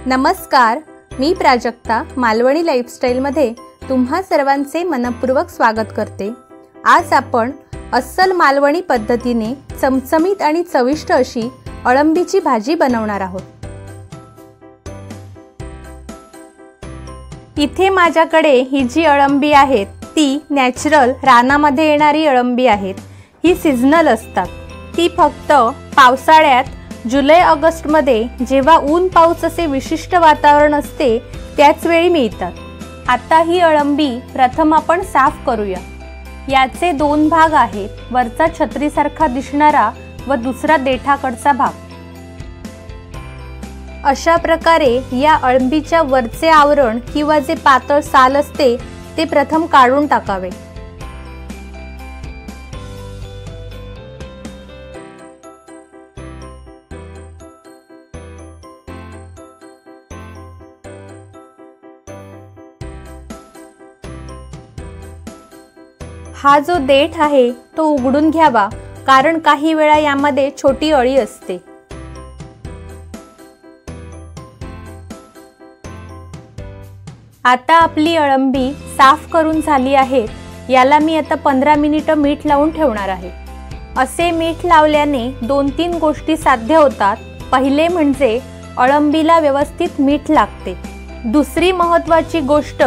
नमस्कार, मी प्राजक्ता मालवणी लाईफस्टाईलमध्ये तुम्हा सर्वांचे मनपूर्वक स्वागत करते। आज आपण अस्सल मालवणी पद्धतीने चमचमीत आणि चविष्ट अशी अळंबीची भाजी बनवणार आहोत। इथे माझ्याकडे ही जी अळंबी आहेत ती नॅचरल रानामध्ये येणारी अळंबी आहेत। ही सीजनल असतात। ती फक्त पावसाळ्यात जुलै ऑगस्ट मध्ये जेव्हा ऊन पाऊस असे विशिष्ट वातावरण असते त्याच वेळी मिळतात। आता ही अळंबी प्रथम आपण साफ करूया। याचे दोन भाग आहेत, वरचा छत्रीसारखा दिसणारा व दुसरा देठाकडचा भाग। अशा प्रकारे या अळंबीच्या वरचे आवरण किंवा जे पातळ साल असते ते प्रथम काढून टाकावे। हा जो देठ आहे तो उघडून घ्यावा, कारण काही वेळा यामध्ये छोटी अळी असते। आता आपली अळंबी साफ करून झाली आहे। याला मी आता 15 मिनिटे मीठ लावून ठेवणार आहे। असे मीठ लावल्याने 2-3 गोष्टी साध्य होतात। पहिले म्हणजे अळंबीला व्यवस्थित मीठ लागते। दुसरी महत्त्वाची गोष्ट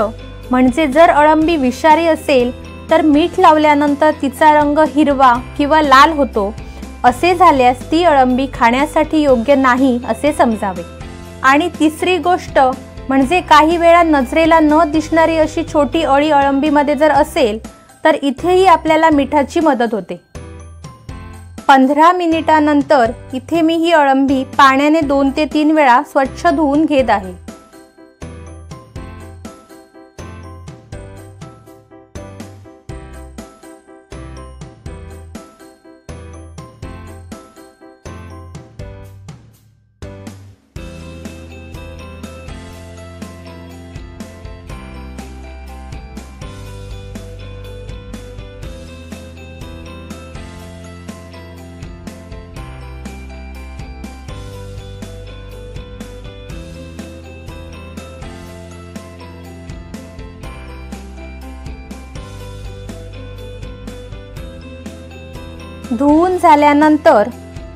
म्हणजे जर अळंबी विषारी असेल तर मीठ लावल्यानंतर तिचा रंग हिरवा किंवा लाल होतो। असे झाल्यास ती अळंबी खाण्यासाठी योग्य नाही असे समजावे। आणि तिसरी गोष्ट म्हणजे काही वेळा नजरेला न दिसणारी अशी छोटी अळी अळंबीमध्ये जर असेल तर इथेही आपल्याला मिठाची मदत होते। 15 मिनिटांनंतर इथे मी ही अळंबी पाण्याने 2 ते 3 वेळा स्वच्छ धुवून घेत आहे। धुवून झाल्यानंतर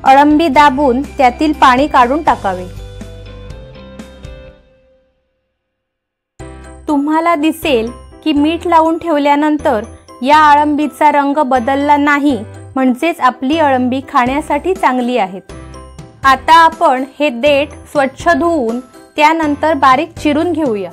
अळंबी दाबून त्यातील पाणी काढून टाकावे। तुम्हाला दिसेल की मीठ लावून ठेवल्यानंतर या अळंबीचा रंग बदलला नाही, म्हणजेच आपली अळंबी खाण्यासाठी चांगली आहे। आता आपण हे देठ स्वच्छ धुवून त्यानंतर बारीक चिरून घेऊया।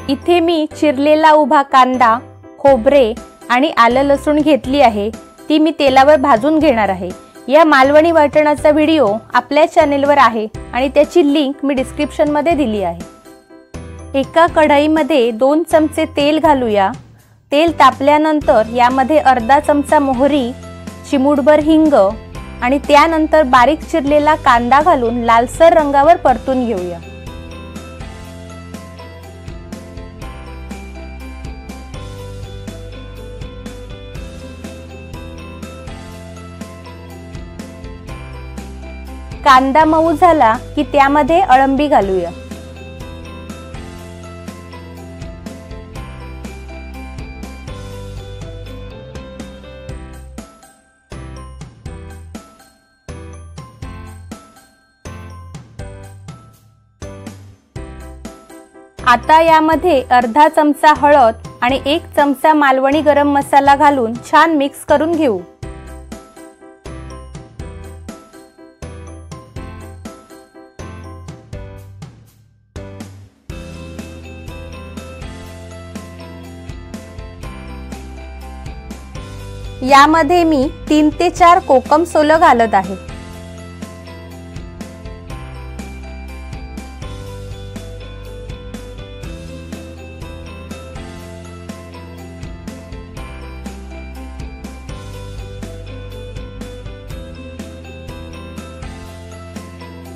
इथे मी चिरलेला उभा कांदा, खोबरे आणि आलं लसूण घेतली आहे। ती मी तेलावर भाजून घेणार आहे। या मालवणी वाटणाचा व्हिडिओ आपल्या चॅनेलवर आहे आणि त्याची लिंक मी डिस्क्रिप्शन मध्ये दिली आहे। एका कढईमध्ये 2 चमचे तेल घालूया। तेल तापल्यानंतर यामध्ये अर्धा चमचा मोहरी, चिमूटभर हिंग आणि त्यानंतर बारीक चिरलेला कांदा घालून लालसर रंगावर परतून घेऊया। कांदा मऊ झाला की त्यामध्ये अळंबी घालूया। आता यामध्ये अर्धा चमचा हळद आणि 1 चमचा मालवणी गरम मसाला घालून छान मिक्स करून घेऊ। यामध्ये मी 3 ते 4 कोकम सोलं घालत आहे।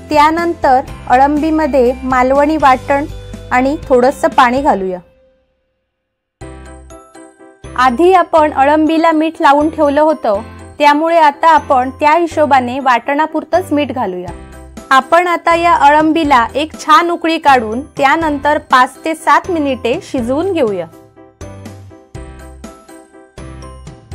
त्यानंतर अळंबीमध्ये मालवणी वाटण आणि थोडंसं पाणी घालूया। आधी आपण अळंबीला मीठ लावून ठेवलं होतं, त्यामुळे आता आपण त्या हिशोबाने वाटणापुरतंच मीठ घालूया। आपण आता या अळंबीला एक छान उकळी काढून त्यानंतर 5 ते 7 मिनिटे शिजवून घेऊया।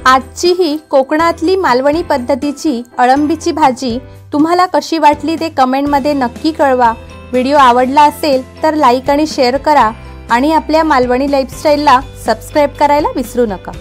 आजची ही कोकणातली मालवणी पद्धतीची अळंबीची भाजी तुम्हाला कशी वाटली ते कमेंटमध्ये नक्की कळवा। व्हिडिओ आवडला असेल तर लाईक आणि शेअर करा आणि आपल्या मालवणी लाईफस्टाईलला सबस्क्राईब करायला विसरू नका।